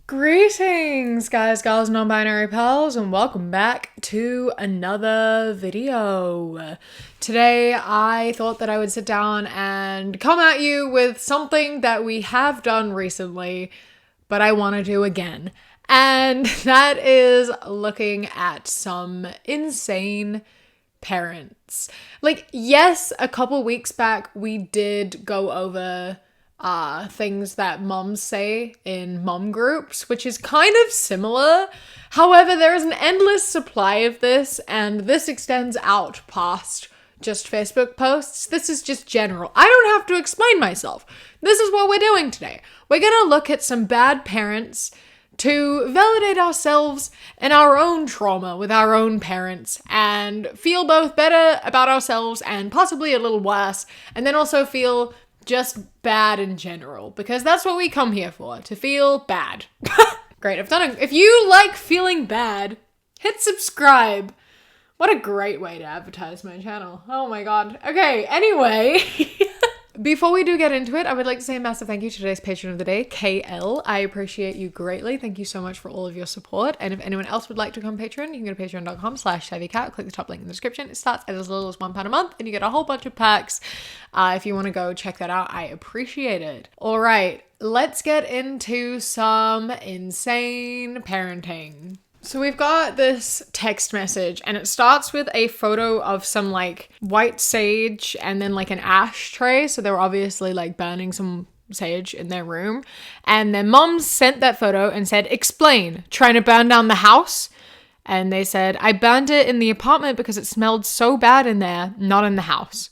Greetings, guys, girls, non-binary pals, and welcome back to another video. Today, I thought that I would sit down and come at you with something that we have done recently, but I want to do again. And that is looking at some insane parents. Like, yes, a couple weeks back, we did go over things that moms say in mom groups, which is kind of similar. However, there is an endless supply of this, and this extends out past just Facebook posts. This is just general. I don't have to explain myself. This is what we're doing today. We're gonna look at some bad parents to validate ourselves and our own trauma with our own parents and feel both better about ourselves and possibly a little worse, and then also feel just bad in general, because that's what we come here for, to feel bad. Great, I've done it. If you like feeling bad, hit subscribe. What a great way to advertise my channel. Oh my god. Okay, anyway. Before we do get into it, I would like to say a massive thank you to today's patron of the day, KL. I appreciate you greatly. Thank you so much for all of your support. And if anyone else would like to become patron, you can go to patreon.com/ShavyCat. Click the top link in the description. It starts at as little as £1 a month, and you get a whole bunch of perks. If you want to go check that out, I appreciate it. All right, let's get into some insane parenting. So we've got this text message, and it starts with a photo of some like white sage and then like an ashtray. So they were obviously like burning some sage in their room. And their mom sent that photo and said, "Explain, trying to burn down the house?" And they said, "I burned it in the apartment because it smelled so bad in there, not in the house.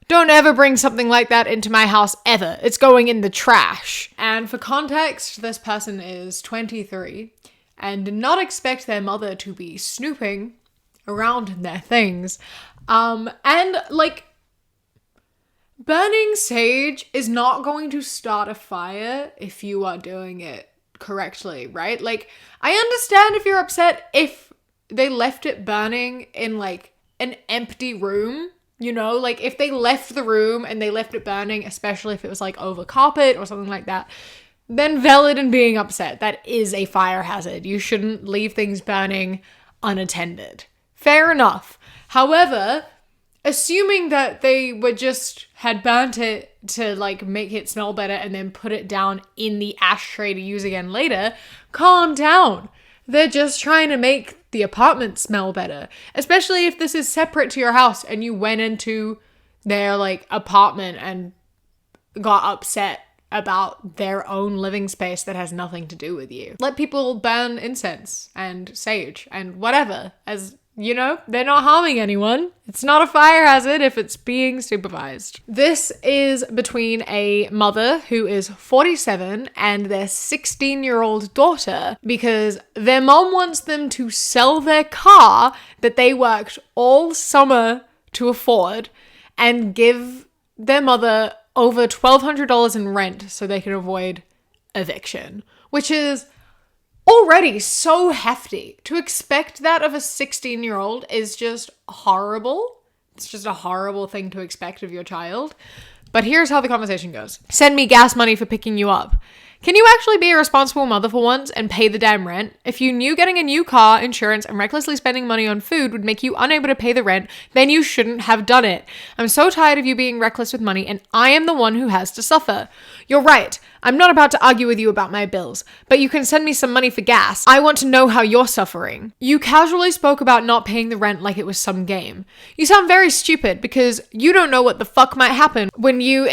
Don't ever bring something like that into my house ever. It's going in the trash." And for context, this person is 23. And did not expect their mother to be snooping around in their things. And like, burning sage is not going to start a fire if you are doing it correctly, right? Like, I understand if you're upset if they left it burning in like an empty room, you know, like if they left the room and they left it burning, especially if it was like over carpet or something like that, then valid in being upset. That is a fire hazard. You shouldn't leave things burning unattended. Fair enough. However, assuming that they had burnt it to like make it smell better and then put it down in the ashtray to use again later, calm down. They're just trying to make the apartment smell better. Especially if this is separate to your house and you went into their like apartment and got upset about their own living space that has nothing to do with you. Let people burn incense and sage and whatever, as you know, they're not harming anyone. It's not a fire hazard if it's being supervised. This is between a mother who is 47 and their 16-year-old daughter, because their mom wants them to sell their car that they worked all summer to afford and give their mother over $1,200 in rent so they can avoid eviction, which is already so hefty. To expect that of a 16-year-old is just horrible. It's just a horrible thing to expect of your child. But here's how the conversation goes. "Send me gas money for picking you up. Can you actually be a responsible mother for once and pay the damn rent? If you knew getting a new car, insurance, and recklessly spending money on food would make you unable to pay the rent, then you shouldn't have done it. I'm so tired of you being reckless with money, and I am the one who has to suffer. You're right. I'm not about to argue with you about my bills, but you can send me some money for gas. I want to know how you're suffering. You casually spoke about not paying the rent like it was some game. You sound very stupid because you don't know what the fuck might happen when you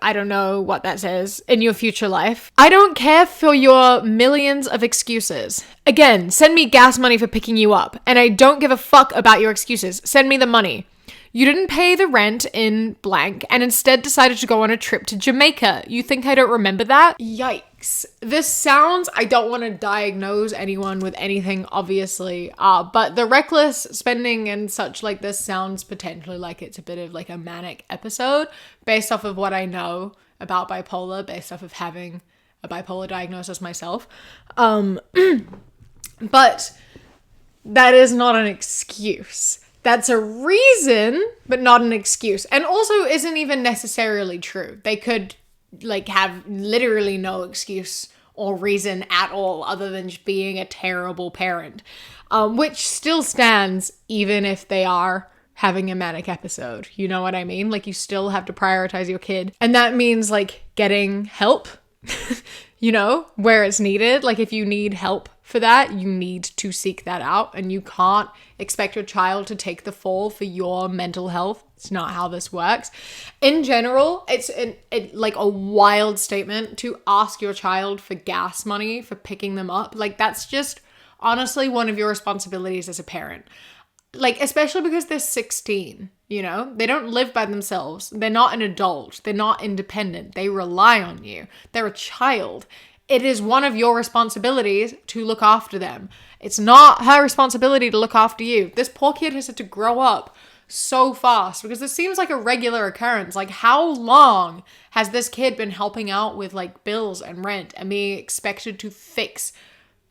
I don't know what that says, in your future life. I don't care for your millions of excuses. Again, send me gas money for picking you up, and I don't give a fuck about your excuses. Send me the money. You didn't pay the rent in blank and instead decided to go on a trip to Jamaica. You think I don't remember that? Yikes. This sounds, I don't want to diagnose anyone with anything, obviously, but the reckless spending and such like this sounds potentially like it's a bit of like a manic episode based off of what I know about bipolar, based off of having a bipolar diagnosis myself. But that is not an excuse. That's a reason, but not an excuse. And also isn't even necessarily true. They could like have literally no excuse or reason at all other than just being a terrible parent, which still stands even if they are having a manic episode. You know what I mean? Like, you still have to prioritize your kid. And that means like getting help, you know, where it's needed. Like, if you need help for that, you need to seek that out, and you can't expect your child to take the fall for your mental health. It's not how this works. In general, it's like a wild statement to ask your child for gas money for picking them up. Like, that's just honestly one of your responsibilities as a parent. Like, especially because they're 16, you know? They don't live by themselves. They're not an adult. They're not independent. They rely on you. They're a child. It is one of your responsibilities to look after them. It's not her responsibility to look after you. This poor kid has had to grow up so fast because this seems like a regular occurrence. Like, how long has this kid been helping out with like bills and rent and being expected to fix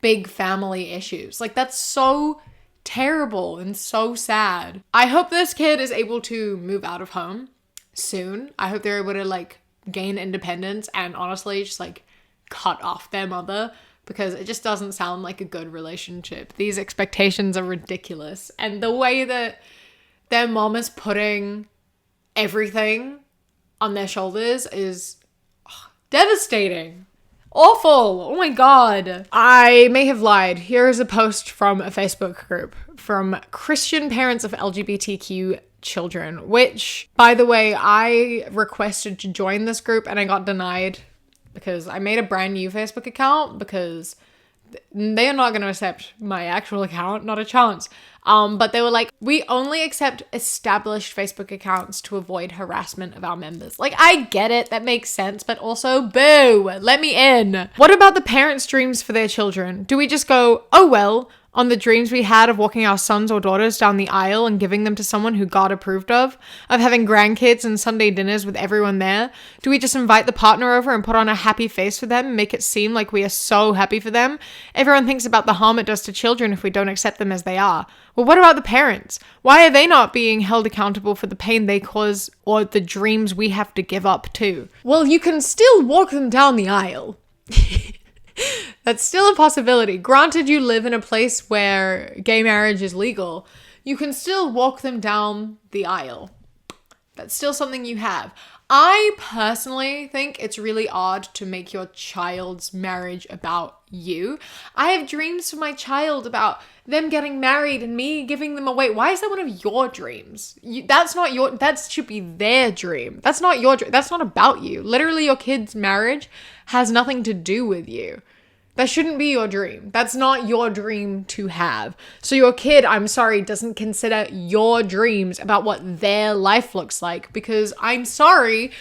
big family issues? Like, that's so terrible and so sad. I hope this kid is able to move out of home soon. I hope they're able to like gain independence and honestly just like cut off their mother, because it just doesn't sound like a good relationship. These expectations are ridiculous. And the way that their mom is putting everything on their shoulders is devastating. Awful. Oh my God. I may have lied. Here is a post from a Facebook group from Christian parents of LGBTQ children, which, by the way, I requested to join this group and I got denied because I made a brand new Facebook account because they are not going to accept my actual account, not a chance. But they were like, we only accept established Facebook accounts to avoid harassment of our members. Like, I get it, that makes sense, but also, boo, let me in. What about the parents' dreams for their children? Do we just go, oh well, on the dreams we had of walking our sons or daughters down the aisle and giving them to someone who God approved of having grandkids and Sunday dinners with everyone there? Do we just invite the partner over and put on a happy face for them and make it seem like we are so happy for them? Everyone thinks about the harm it does to children if we don't accept them as they are. Well, what about the parents? Why are they not being held accountable for the pain they cause or the dreams we have to give up too? Well, you can still walk them down the aisle. That's still a possibility. Granted, you live in a place where gay marriage is legal. You can still walk them down the aisle. That's still something you have. I personally think it's really odd to make your child's marriage about you. I have dreams for my child about them getting married and me giving them away. Why is that one of your dreams? That should be their dream. That's not your dream. That's not about you. Literally, your kid's marriage has nothing to do with you. That shouldn't be your dream. That's not your dream to have. So your kid, I'm sorry, doesn't consider your dreams about what their life looks like, because I'm sorry,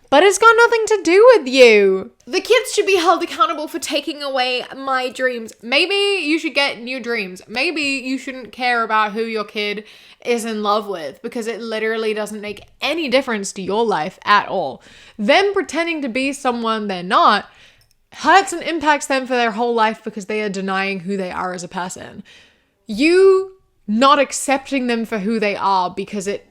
but it's got nothing to do with you. The kids should be held accountable for taking away my dreams. Maybe you should get new dreams. Maybe you shouldn't care about who your kid is in love with, because it literally doesn't make any difference to your life at all. Them pretending to be someone they're not hurts and impacts them for their whole life because they are denying who they are as a person. You not accepting them for who they are because it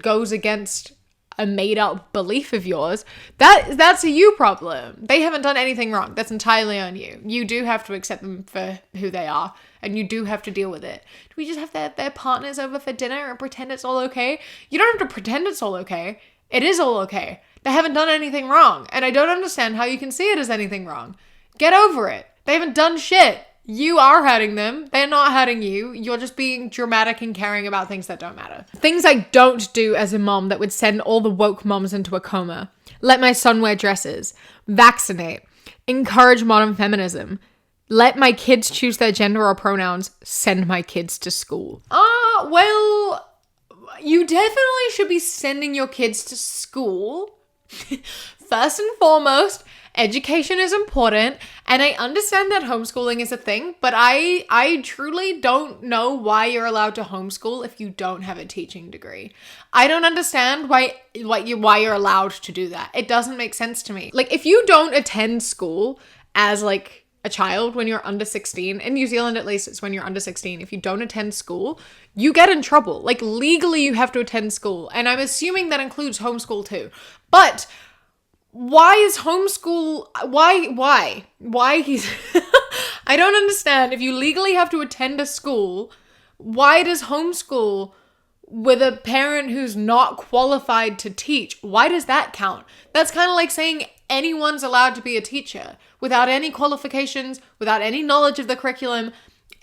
goes against a made-up belief of yours, that's a you problem. They haven't done anything wrong. That's entirely on you. You do have to accept them for who they are, and you do have to deal with it. Do we just have their partners over for dinner and pretend it's all okay? You don't have to pretend it's all okay. It is all okay. They haven't done anything wrong, and I don't understand how you can see it as anything wrong. Get over it. They haven't done shit. You are hurting them. They're not hurting you. You're just being dramatic and caring about things that don't matter. Things I don't do as a mom that would send all the woke moms into a coma. Let my son wear dresses. Vaccinate. Encourage modern feminism. Let my kids choose their gender or pronouns. Send my kids to school. Well, you definitely should be sending your kids to school. First and foremost, education is important, and I understand that homeschooling is a thing, but I truly don't know why you're allowed to homeschool if you don't have a teaching degree. I don't understand why you're allowed to do that. It doesn't make sense to me. Like, if you don't attend school as like a child when you're under 16, in New Zealand at least it's when you're under 16, if you don't attend school, you get in trouble. Like, legally you have to attend school, and I'm assuming that includes homeschool too. But why is homeschool, why he's, I don't understand. If you legally have to attend a school, why does homeschool with a parent who's not qualified to teach, why does that count? That's kind of like saying anyone's allowed to be a teacher without any qualifications, without any knowledge of the curriculum.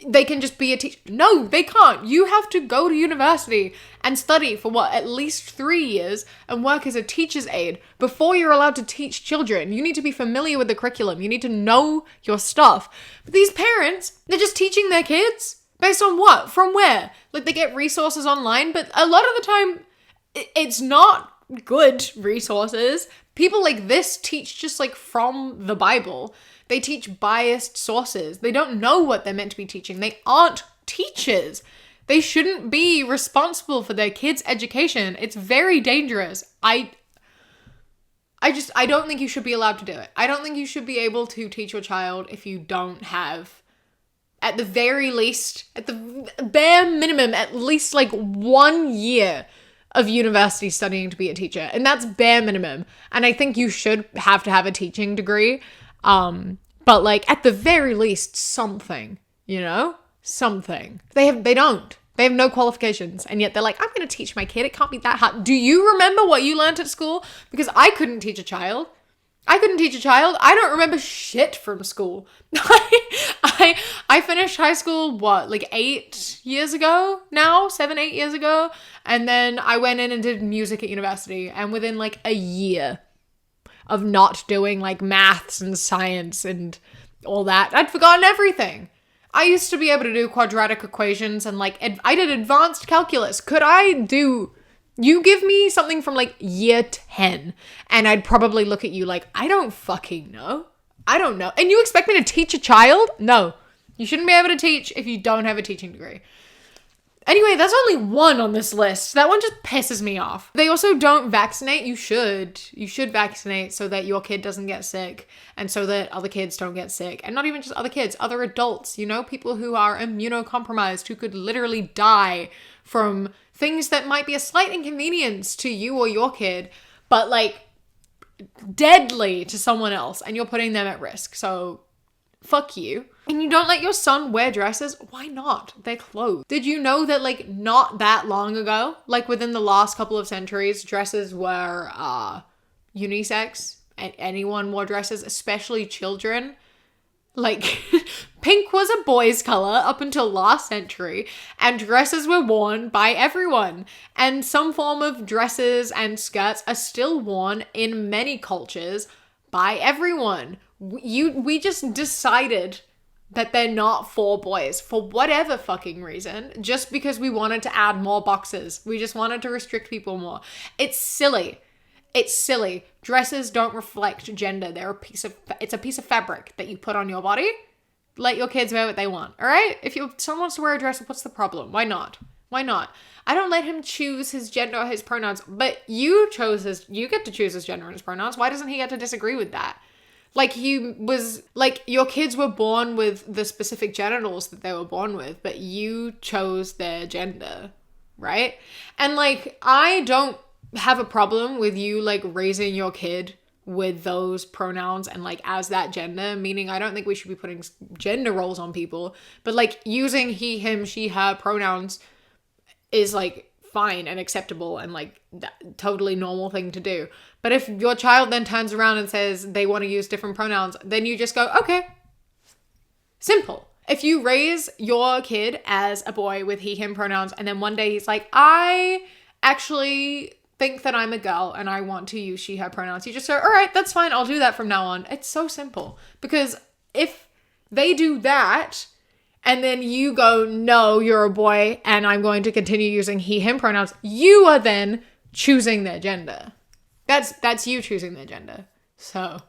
They can just be a teacher. No, they can't. You have to go to university and study for at least 3 years and work as a teacher's aide before you're allowed to teach children. You need to be familiar with the curriculum. You need to know your stuff. But these parents, they're just teaching their kids based on what? From where? Like, they get resources online, but a lot of the time, it's not good resources. People like this teach just like from the Bible. They teach biased sources. They don't know what they're meant to be teaching. They aren't teachers. They shouldn't be responsible for their kids' education. It's very dangerous. I don't think you should be allowed to do it. I don't think you should be able to teach your child if you don't have, at the very least, at the bare minimum, at least like 1 year of university studying to be a teacher. And that's bare minimum. And I think you should have to have a teaching degree. But like at the very least something, you know, something. They don't. They have no qualifications. And yet they're like, I'm going to teach my kid. It can't be that hard. Do you remember what you learned at school? Because I couldn't teach a child. I don't remember shit from school. I finished high school, like 8 years ago now? 7, 8 years ago. And then I went in and did music at university. And within like a year of not doing like maths and science and all that, I'd forgotten everything. I used to be able to do quadratic equations and like, I did advanced calculus. You give me something from like year 10 and I'd probably look at you like, I don't fucking know. I don't know. And you expect me to teach a child? No, you shouldn't be able to teach if you don't have a teaching degree. Anyway, that's only one on this list. That one just pisses me off. They also don't vaccinate. You should. You should vaccinate so that your kid doesn't get sick and so that other kids don't get sick. And not even just other kids, other adults, you know, people who are immunocompromised, who could literally die from things that might be a slight inconvenience to you or your kid, but like deadly to someone else, and you're putting them at risk. So fuck you. And you don't let your son wear dresses? Why not? They're clothes. Did you know that like not that long ago, like within the last couple of centuries, dresses were unisex and anyone wore dresses, especially children? Like pink was a boy's color up until last century, and dresses were worn by everyone. And some form of dresses and skirts are still worn in many cultures by everyone. We just decided that they're not for boys for whatever fucking reason, just because we wanted to add more boxes. We just wanted to restrict people more. It's silly. It's silly. Dresses don't reflect gender. It's a piece of fabric that you put on your body. Let your kids wear what they want, all right? If someone wants to wear a dress, what's the problem? Why not? Why not? I don't let him choose his gender or his pronouns, but you get to choose his gender and his pronouns. Why doesn't he get to disagree with that? Like your kids were born with the specific genitals that they were born with, but you chose their gender, right? And like, I don't have a problem with you like raising your kid with those pronouns and like as that gender, meaning I don't think we should be putting gender roles on people, but like using he, him, she, her pronouns is like fine and acceptable and like that totally normal thing to do. But if your child then turns around and says they want to use different pronouns, then you just go, okay. Simple. If you raise your kid as a boy with he, him pronouns, and then one day he's like, I actually think that I'm a girl and I want to use she, her pronouns, you just go, all right, that's fine. I'll do that from now on. It's so simple. Because if they do that and then you go, no, you're a boy and I'm going to continue using he, him pronouns, you are then choosing their gender. That's you choosing their gender. So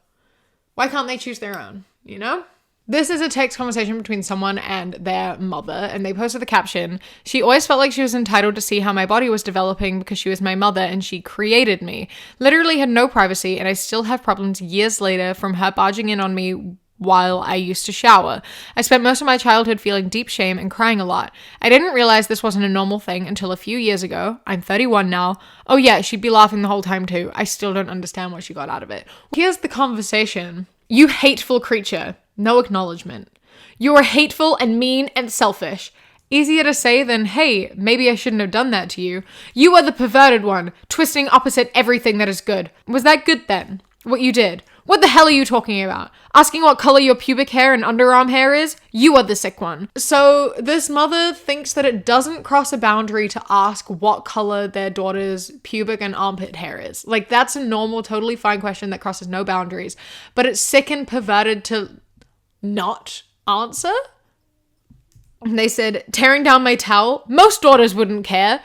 why can't they choose their own, you know? This is a text conversation between someone and their mother, and they posted the caption, "She always felt like she was entitled to see how my body was developing because she was my mother and she created me. Literally had no privacy, and I still have problems years later from her barging in on me while I used to shower. I spent most of my childhood feeling deep shame and crying a lot. I didn't realize this wasn't a normal thing until a few years ago. I'm 31 now. Oh yeah, she'd be laughing the whole time too. I still don't understand what she got out of it. Here's the conversation. You hateful creature. No acknowledgement. You are hateful and mean and selfish. Easier to say than, hey, maybe I shouldn't have done that to you. You are the perverted one, twisting opposite everything that is good. Was that good then? What you did? What the hell are you talking about? Asking what color your pubic hair and underarm hair is? You are the sick one. So this mother thinks that it doesn't cross a boundary to ask what color their daughter's pubic and armpit hair is. Like, that's a normal, totally fine question that crosses no boundaries. But it's sick and perverted to not answer. They said, tearing down my towel. Most daughters wouldn't care.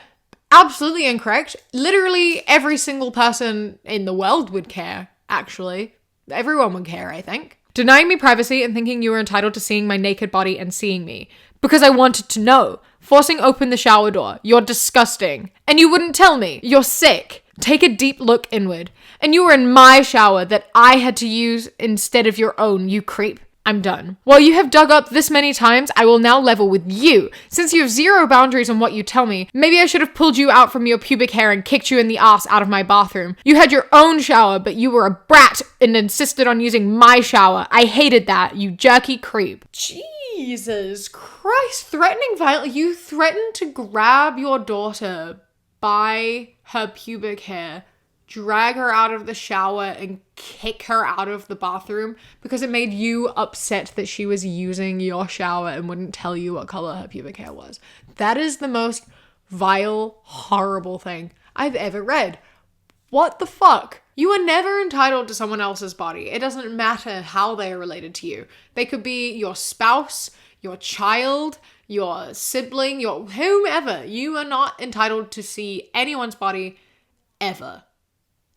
Absolutely incorrect. Literally every single person in the world would care, actually. Everyone would care, I think. Denying me privacy and thinking you were entitled to seeing my naked body and seeing me. Because I wanted to know. Forcing open the shower door. You're disgusting. And you wouldn't tell me. You're sick. Take a deep look inward. And you were in my shower that I had to use instead of your own, you creep. I'm done. While you have dug up this many times, I will now level with you. Since you have zero boundaries on what you tell me, maybe I should have pulled you out from your pubic hair and kicked you in the ass out of my bathroom. You had your own shower, but you were a brat and insisted on using my shower. I hated that, you jerky creep. Jesus Christ, threatening violence. You threatened to grab your daughter by her pubic hair, drag her out of the shower and kick her out of the bathroom because it made you upset that she was using your shower and wouldn't tell you what color her pubic hair was. That is the most vile, horrible thing I've ever read. What the fuck? You are never entitled to someone else's body. It doesn't matter how they are related to you. They could be your spouse, your child, your sibling, your whomever. You are not entitled to see anyone's body ever.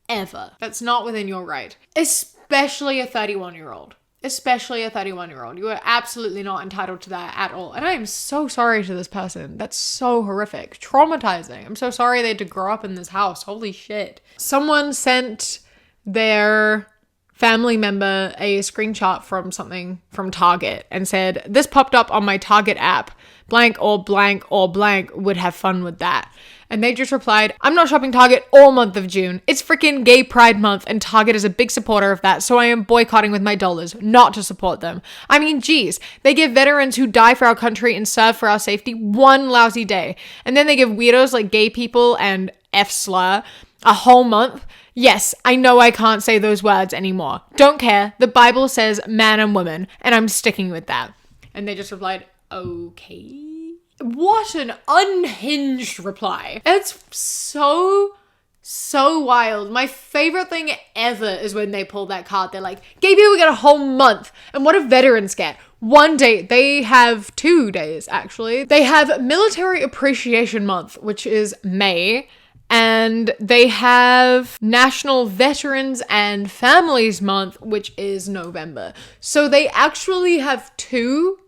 Ever. That's not within your right. Especially a 31-year-old. Especially a 31-year-old. You are absolutely not entitled to that at all. And I am so sorry to this person. That's so horrific. Traumatizing. I'm so sorry they had to grow up in this house. Holy shit. Someone sent their family member a screenshot from something from Target and said, this popped up on my Target app. Blank or blank or blank would have fun with that. And they just replied, I'm not shopping Target all month of June. It's freaking Gay Pride Month and Target is a big supporter of that, so I am boycotting with my dollars, not to support them. I mean, geez, they give veterans who die for our country and serve for our safety one lousy day. And then they give weirdos like gay people and F-slur a whole month. Yes, I know I can't say those words anymore. Don't care. The Bible says man and woman, and I'm sticking with that. And they just replied, okay. What an unhinged reply. It's so wild. My favorite thing ever is when they pull that card. They're like, gay people get a whole month. And what do veterans get? One day. They have 2 days, actually. They have Military Appreciation Month, which is May. And they have National Veterans and Families Month, which is November. So they actually have two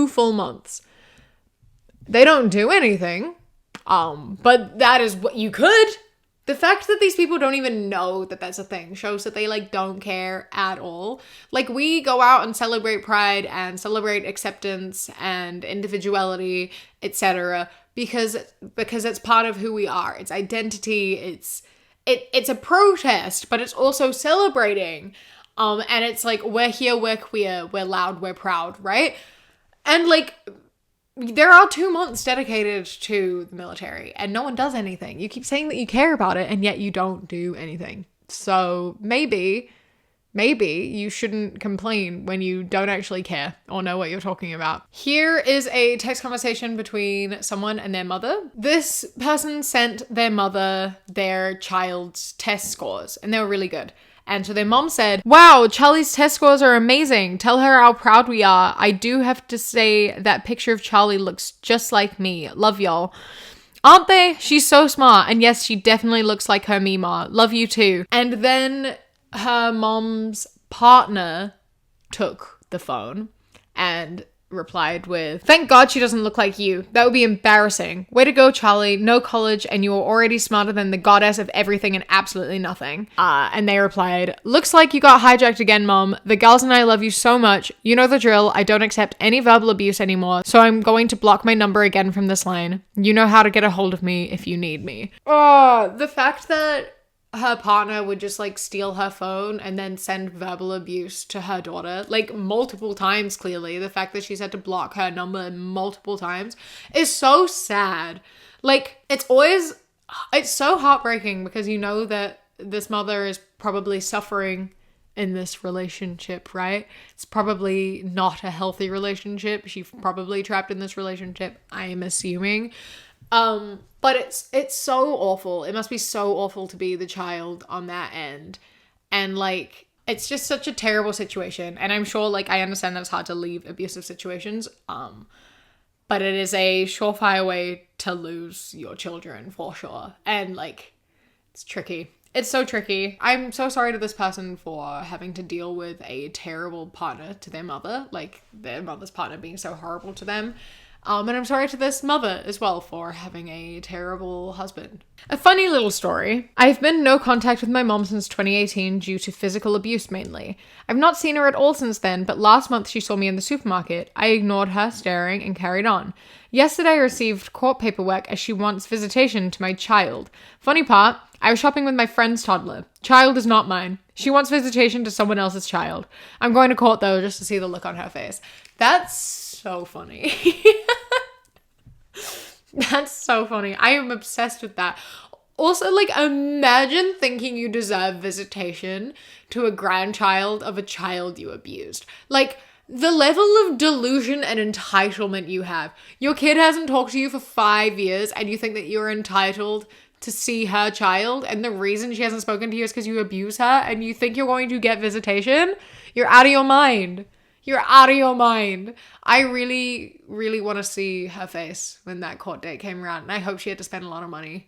full months. They don't do anything, but that is what you could. The fact that these people don't even know that that's a thing shows that they don't care at all. Like, we go out and celebrate Pride and celebrate acceptance and individuality, etc. because it's part of who we are. It's identity. It's a protest, but it's also celebrating. And it's like, we're here, we're queer, we're loud, we're proud, right? And there are 2 months dedicated to the military and no one does anything. You keep saying that you care about it and yet you don't do anything. So maybe you shouldn't complain when you don't actually care or know what you're talking about. Here is a text conversation between someone and their mother. This person sent their mother their child's test scores and they were really good. And so their mom said, wow, Charlie's test scores are amazing. Tell her how proud we are. I do have to say that picture of Charlie looks just like me. Love y'all. Aren't they? She's so smart. And yes, she definitely looks like her Mima. Love you too. And then her mom's partner took the phone and replied with, "Thank God she doesn't look like you. That would be embarrassing. Way to go, Charlie. No college and you are already smarter than the goddess of everything and absolutely nothing." And they replied, "Looks like you got hijacked again, Mom. The gals and I love you so much. You know the drill. I don't accept any verbal abuse anymore, so I'm going to block my number again from this line. You know how to get a hold of me if you need me." Oh, the fact that her partner would just like steal her phone and then send verbal abuse to her daughter, like multiple times, clearly. The fact that she's had to block her number multiple times is so sad. Like, it's so heartbreaking because you know that this mother is probably suffering in this relationship, right? It's probably not a healthy relationship. She's probably trapped in this relationship, I am assuming. But it's so awful. It must be so awful to be the child on that end. And like, it's just such a terrible situation. And I'm sure, like, I understand that it's hard to leave abusive situations. But it is a surefire way to lose your children for sure. And like, it's tricky. It's so tricky. I'm so sorry to this person for having to deal with a terrible partner to their mother, like their mother's partner being so horrible to them. And I'm sorry to this mother as well for having a terrible husband. A funny little story. I've been in no contact with my mom since 2018 due to physical abuse mainly. I've not seen her at all since then, but last month she saw me in the supermarket. I ignored her, staring, and carried on. Yesterday I received court paperwork as she wants visitation to my child. Funny part, I was shopping with my friend's toddler. Child is not mine. She wants visitation to someone else's child. I'm going to court though just to see the look on her face. That's so funny. That's so funny. I am obsessed with that. Also, like, imagine thinking you deserve visitation to a grandchild of a child you abused. Like, the level of delusion and entitlement you have. Your kid hasn't talked to you for 5 years and you think that you're entitled to see her child, and the reason she hasn't spoken to you is because you abuse her and you think you're going to get visitation? You're out of your mind. You're out of your mind. I really, really want to see her face when that court date came around. And I hope she had to spend a lot of money.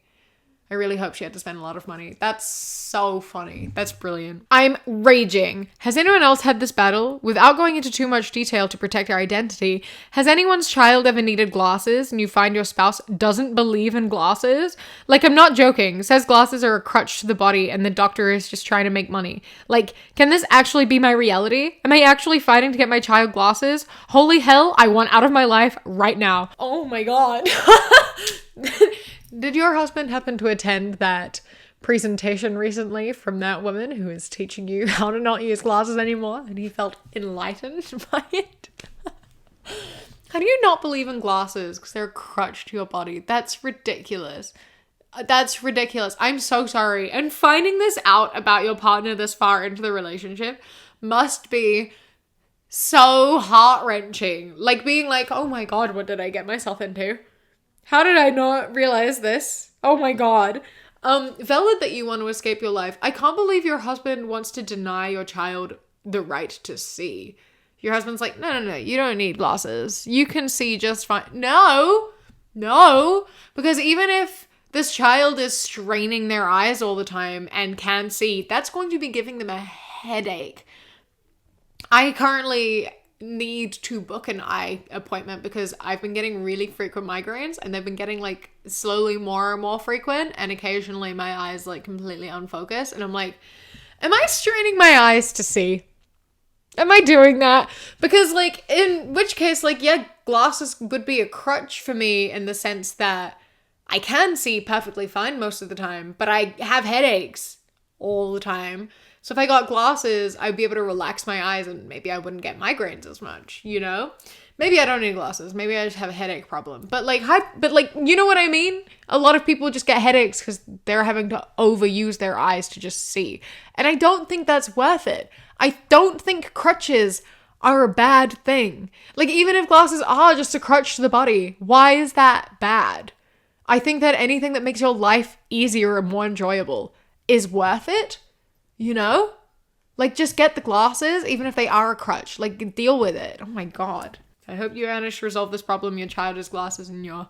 I really hope she had to spend a lot of money. That's so funny. That's brilliant. I'm raging. Has anyone else had this battle? Without going into too much detail to protect our identity, has anyone's child ever needed glasses and you find your spouse doesn't believe in glasses? Like, I'm not joking. Says glasses are a crutch to the body and the doctor is just trying to make money. Like, can this actually be my reality? Am I actually fighting to get my child glasses? Holy hell, I want out of my life right now. Oh my God. Did your husband happen to attend that presentation recently from that woman who is teaching you how to not use glasses anymore and he felt enlightened by it? How do you not believe in glasses because they're a crutch to your body? That's ridiculous. That's ridiculous. I'm so sorry. And finding this out about your partner this far into the relationship must be so heart-wrenching. Like being like, oh my God, what did I get myself into? How did I not realize this? Oh my God. Valid that you want to escape your life. I can't believe your husband wants to deny your child the right to see. Your husband's like, no, you don't need glasses. You can see just fine. No, because even if this child is straining their eyes all the time and can see, that's going to be giving them a headache. I currently need to book an eye appointment because I've been getting really frequent migraines and they've been getting like slowly more and more frequent, and occasionally my eyes like completely unfocus and I'm like, am I straining my eyes to see? Am I doing that? Because like, in which case, like, yeah, glasses would be a crutch for me in the sense that I can see perfectly fine most of the time, but I have headaches all the time. So if I got glasses, I'd be able to relax my eyes and maybe I wouldn't get migraines as much, you know? Maybe I don't need glasses. Maybe I just have a headache problem. But like, you know what I mean? A lot of people just get headaches because they're having to overuse their eyes to just see. And I don't think that's worth it. I don't think crutches are a bad thing. Like, even if glasses are just a crutch to the body, why is that bad? I think that anything that makes your life easier and more enjoyable is worth it. You know? Like, just get the glasses, even if they are a crutch. Like, deal with it. Oh my God. I hope you manage to resolve this problem. Your child has glasses and you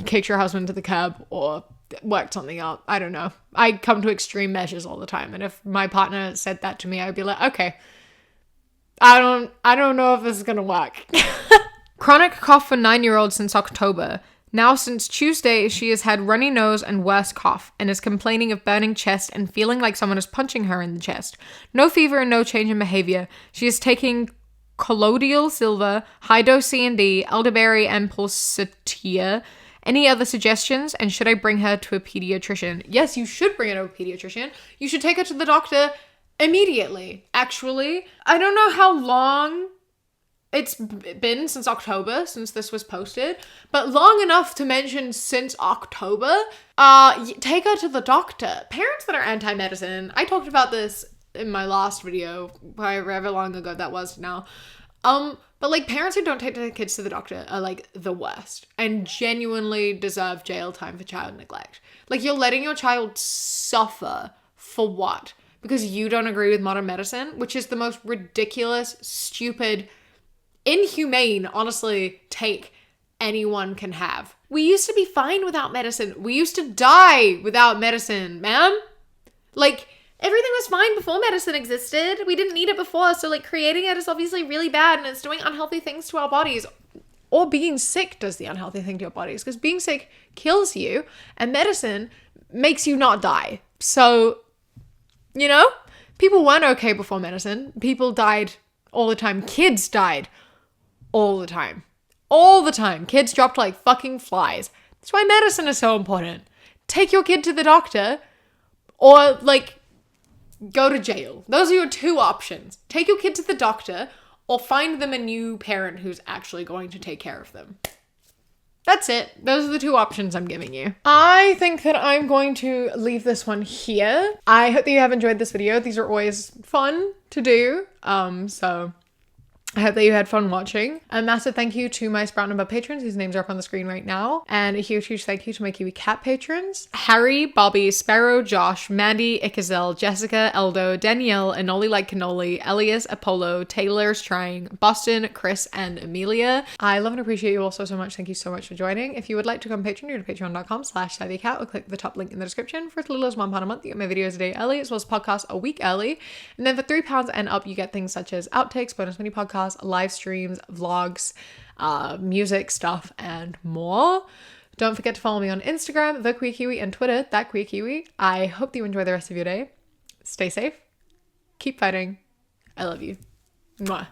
kicked your husband to the curb or worked something out. I don't know. I come to extreme measures all the time. And if my partner said that to me, I'd be like, okay, I don't know if this is gonna work. Chronic cough for 9-year-old since October. Now, since Tuesday, she has had runny nose and worse cough and is complaining of burning chest and feeling like someone is punching her in the chest. No fever and no change in behavior. She is taking colloidal silver, high-dose C&D, elderberry, and pulsatilla. Any other suggestions? And should I bring her to a pediatrician? Yes, you should bring her to a pediatrician. You should take her to the doctor immediately, actually. I don't know how long it's been since October, since this was posted, but long enough to mention since October. Take her to the doctor. Parents that are anti-medicine, I talked about this in my last video, however long ago that was now. But like parents who don't take their kids to the doctor are like the worst and genuinely deserve jail time for child neglect. Like you're letting your child suffer for what? Because you don't agree with modern medicine, which is the most ridiculous, stupid, inhumane, honestly, take anyone can have. We used to be fine without medicine. We used to die without medicine, ma'am. Like, everything was fine before medicine existed. We didn't need it before, so like creating it is obviously really bad and it's doing unhealthy things to our bodies. Or being sick does the unhealthy thing to your bodies, because being sick kills you and medicine makes you not die. So, you know, people weren't okay before medicine. People died all the time. Kids died all the time. All the time. Kids dropped like fucking flies. That's why medicine is so important. Take your kid to the doctor or like go to jail. Those are your two options. Take your kid to the doctor or find them a new parent who's actually going to take care of them. That's it. Those are the two options I'm giving you. I think that I'm going to leave this one here. I hope that you have enjoyed this video. These are always fun to do. So I hope that you had fun watching. A massive thank you to my Sprout Number patrons, whose names are up on the screen right now. And a huge, huge thank you to my Kiwi Cat patrons. Harry, Bobby, Sparrow, Josh, Mandy, Ikazel, Jessica, Eldo, Danielle, Anoli Like Cannoli, Elias, Apollo, Taylor's Trying, Boston, Chris, and Amelia. I love and appreciate you all so, so much. Thank you so much for joining. If you would like to become a patron, go to patreon.com/SavvyCat or click the top link in the description. For as little as £1 a month, you get my videos a day early, as well as podcasts a week early. And then for £3 and up, you get things such as outtakes, bonus mini podcasts, live streams, vlogs, music stuff, and more. Don't forget to follow me on Instagram, The Queer Kiwi, and Twitter, That Queer Kiwi. I hope that you enjoy the rest of your day. Stay safe. Keep fighting. I love you. Mwah.